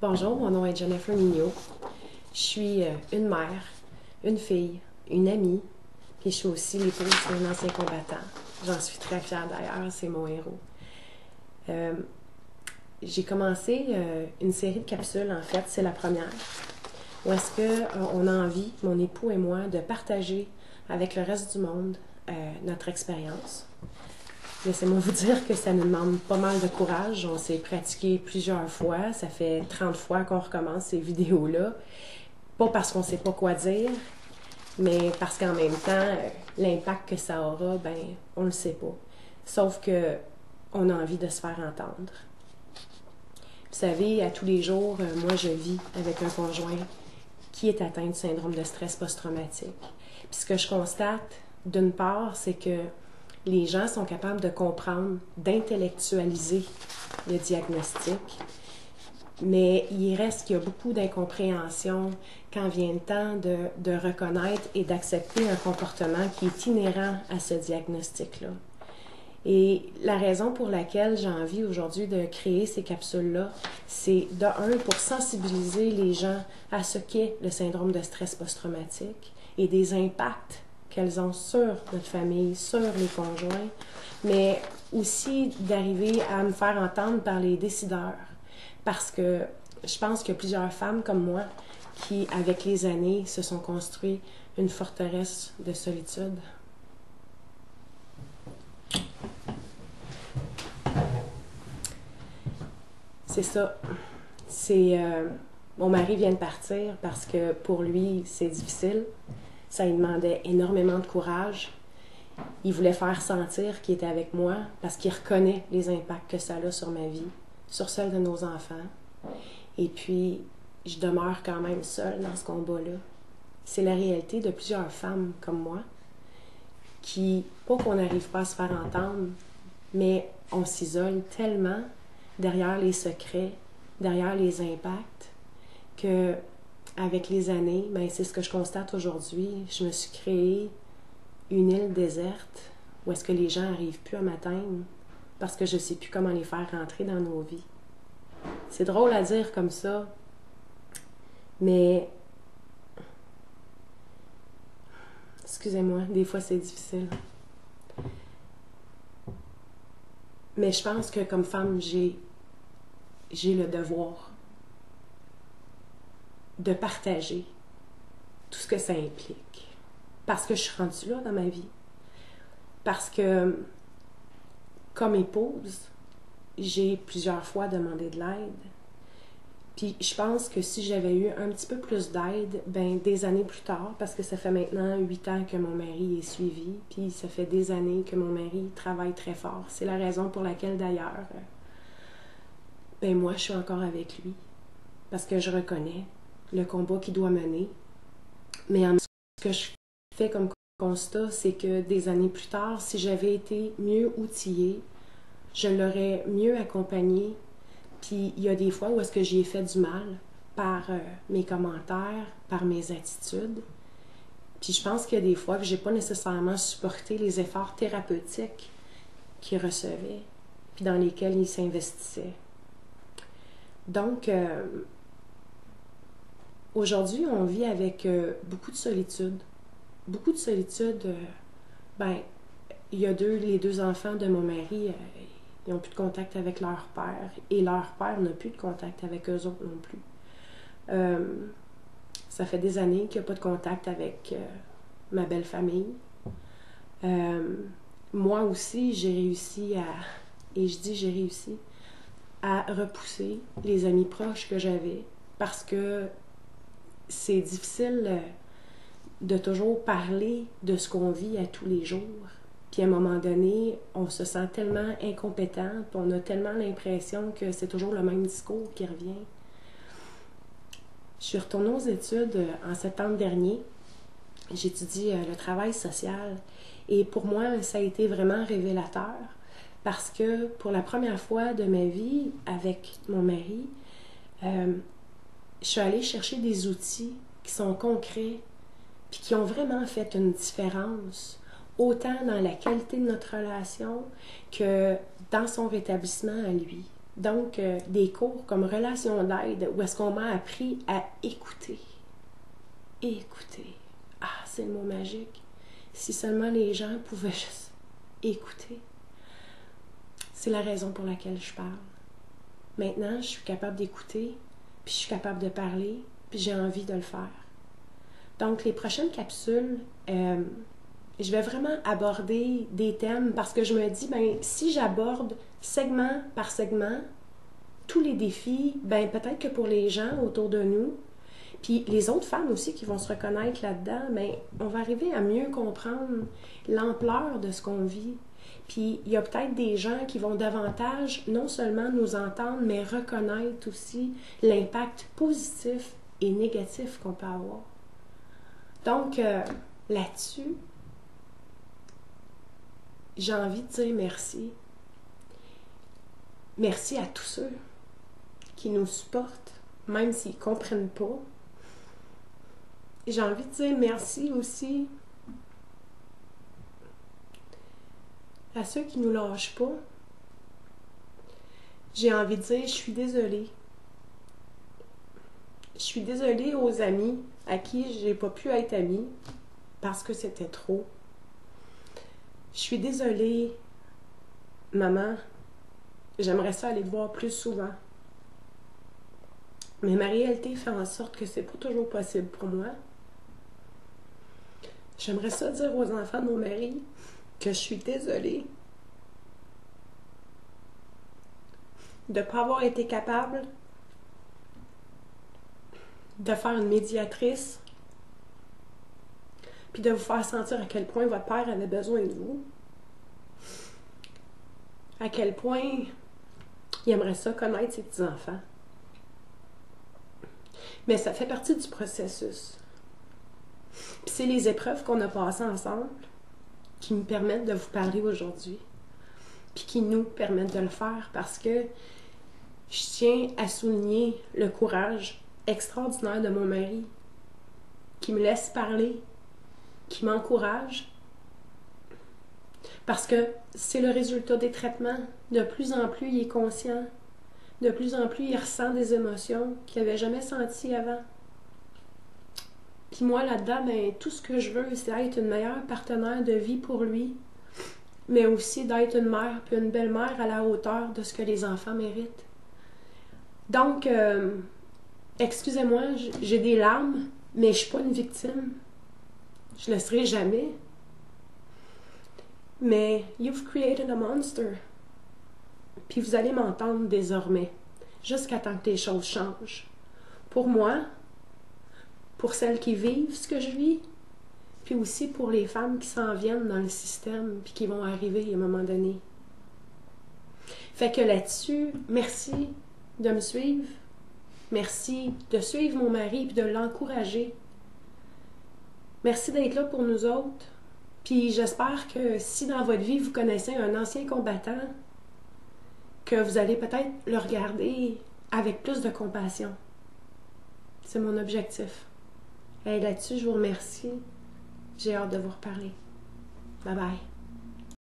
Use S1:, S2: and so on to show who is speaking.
S1: Bonjour, mon nom est Jennifer Mignot. Je suis une mère, une fille, une amie, puis je suis aussi l'épouse d'un ancien combattant. J'en suis très fière d'ailleurs, c'est mon héros. J'ai commencé une série de capsules, en fait, c'est la première, où est-ce qu'on a envie, mon époux et moi, de partager avec le reste du monde notre expérience. Laissez-moi vous dire que ça nous demande pas mal de courage. On s'est pratiqué plusieurs fois. Ça fait 30 fois qu'on recommence ces vidéos-là. Pas parce qu'on ne sait pas quoi dire, mais parce qu'en même temps, l'impact que ça aura, ben, on ne le sait pas. Sauf que on a envie de se faire entendre. Vous savez, à tous les jours, moi, je vis avec un conjoint qui est atteint du syndrome de stress post-traumatique. Puis ce que je constate, d'une part, c'est que les gens sont capables de comprendre, d'intellectualiser le diagnostic, mais il reste qu'il y a beaucoup d'incompréhension quand vient le temps de reconnaître et d'accepter un comportement qui est inhérent à ce diagnostic-là. Et la raison pour laquelle j'ai envie aujourd'hui de créer ces capsules-là, c'est de un, pour sensibiliser les gens à ce qu'est le syndrome de stress post-traumatique et des impacts qu'elles ont sur notre famille, sur les conjoints, mais aussi d'arriver à me faire entendre par les décideurs. Parce que je pense qu'il y a plusieurs femmes comme moi qui, avec les années, se sont construites une forteresse de solitude. C'est ça. Mon mari vient de partir parce que pour lui, c'est difficile. Ça lui demandait énormément de courage. Il voulait faire sentir qu'il était avec moi parce qu'il reconnaît les impacts que ça a sur ma vie, sur celle de nos enfants. Et puis, je demeure quand même seule dans ce combat-là. C'est la réalité de plusieurs femmes comme moi qui, pas qu'on n'arrive pas à se faire entendre, mais on s'isole tellement derrière les secrets, derrière les impacts, que avec les années, ben c'est ce que je constate aujourd'hui. Je me suis créée une île déserte où est-ce que les gens n'arrivent plus à m'atteindre parce que je ne sais plus comment les faire rentrer dans nos vies. C'est drôle à dire comme ça, mais excusez-moi, des fois c'est difficile. Mais je pense que comme femme, j'ai le devoir de partager tout ce que ça implique. Parce que je suis rendue là dans ma vie. Parce que, comme épouse, j'ai plusieurs fois demandé de l'aide. Puis je pense que si j'avais eu un petit peu plus d'aide, ben des années plus tard, parce que ça fait maintenant 8 ans que mon mari est suivi, puis ça fait des années que mon mari travaille très fort. C'est la raison pour laquelle d'ailleurs, ben moi je suis encore avec lui. Parce que je reconnais le combat qu'il doit mener. Mais en ce que je fais comme constat, c'est que des années plus tard, si j'avais été mieux outillée, je l'aurais mieux accompagné. Puis il y a des fois où est-ce que j'y ai fait du mal par mes commentaires, par mes attitudes. Puis je pense qu'il y a des fois que j'ai pas nécessairement supporté les efforts thérapeutiques qu'il recevait, puis dans lesquels il s'investissait. Donc, aujourd'hui, on vit avec beaucoup de solitude. Beaucoup de solitude. Ben, il y a les deux enfants de mon mari, ils n'ont plus de contact avec leur père. Et leur père n'a plus de contact avec eux autres non plus. Ça fait des années qu'il n'y a pas de contact avec ma belle famille. Moi aussi, j'ai réussi et je dis j'ai réussi, à repousser les amis proches que j'avais parce que c'est difficile de toujours parler de ce qu'on vit à tous les jours. Puis à un moment donné, on se sent tellement incompétent, puis on a tellement l'impression que c'est toujours le même discours qui revient. Je suis retournée aux études en septembre dernier. J'étudie le travail social. Et pour moi, ça a été vraiment révélateur parce que pour la première fois de ma vie avec mon mari, je suis allée chercher des outils qui sont concrets puis qui ont vraiment fait une différence, autant dans la qualité de notre relation que dans son rétablissement à lui. Donc, des cours comme relation d'aide, où est-ce qu'on m'a appris à écouter. Écouter. Ah, c'est le mot magique. Si seulement les gens pouvaient juste écouter. C'est la raison pour laquelle je parle. Maintenant, je suis capable d'écouter, puis je suis capable de parler, puis j'ai envie de le faire. Donc, les prochaines capsules, je vais vraiment aborder des thèmes parce que je me dis, ben, si j'aborde segment par segment tous les défis, ben, peut-être que pour les gens autour de nous, puis les autres femmes aussi qui vont se reconnaître là-dedans, ben, on va arriver à mieux comprendre l'ampleur de ce qu'on vit. Puis il y a peut-être des gens qui vont davantage non seulement nous entendre, mais reconnaître aussi l'impact positif et négatif qu'on peut avoir. Donc, là-dessus, j'ai envie de dire merci. Merci à tous ceux qui nous supportent, même s'ils ne comprennent pas. J'ai envie de dire merci aussi à ceux qui ne nous lâchent pas. J'ai envie de dire, je suis désolée. Je suis désolée aux amis à qui j'ai pas pu être amie parce que c'était trop. Je suis désolée, maman. J'aimerais ça aller te voir plus souvent. Mais ma réalité fait en sorte que c'est pas toujours possible pour moi. J'aimerais ça dire aux enfants de mon mari que je suis désolée de ne pas avoir été capable de faire une médiatrice puis de vous faire sentir à quel point votre père avait besoin de vous. À quel point il aimerait ça connaître ses petits-enfants. Mais ça fait partie du processus. Puis c'est les épreuves qu'on a passées ensemble qui me permettent de vous parler aujourd'hui. Puis qui nous permettent de le faire parce que je tiens à souligner le courage extraordinaire de mon mari qui me laisse parler, qui m'encourage. Parce que c'est le résultat des traitements. De plus en plus, il est conscient. De plus en plus, il ressent des émotions qu'il n'avait jamais senties avant. Puis moi, là-dedans, ben, tout ce que je veux, c'est être une meilleure partenaire de vie pour lui, mais aussi d'être une mère puis une belle-mère à la hauteur de ce que les enfants méritent. Donc, excusez-moi, j'ai des larmes, mais je ne suis pas une victime. Je ne le serai jamais. Mais you've created a monster. Puis vous allez m'entendre désormais, jusqu'à temps que les choses changent. Pour moi, pour celles qui vivent ce que je vis, puis aussi pour les femmes qui s'en viennent dans le système, puis qui vont arriver à un moment donné. Fait que là-dessus, merci de me suivre. Merci de suivre mon mari puis de l'encourager. Merci d'être là pour nous autres. Puis j'espère que si dans votre vie, vous connaissez un ancien combattant, que vous allez peut-être le regarder avec plus de compassion. C'est mon objectif. Et là-dessus, je vous remercie. J'ai hâte de vous reparler. Bye bye.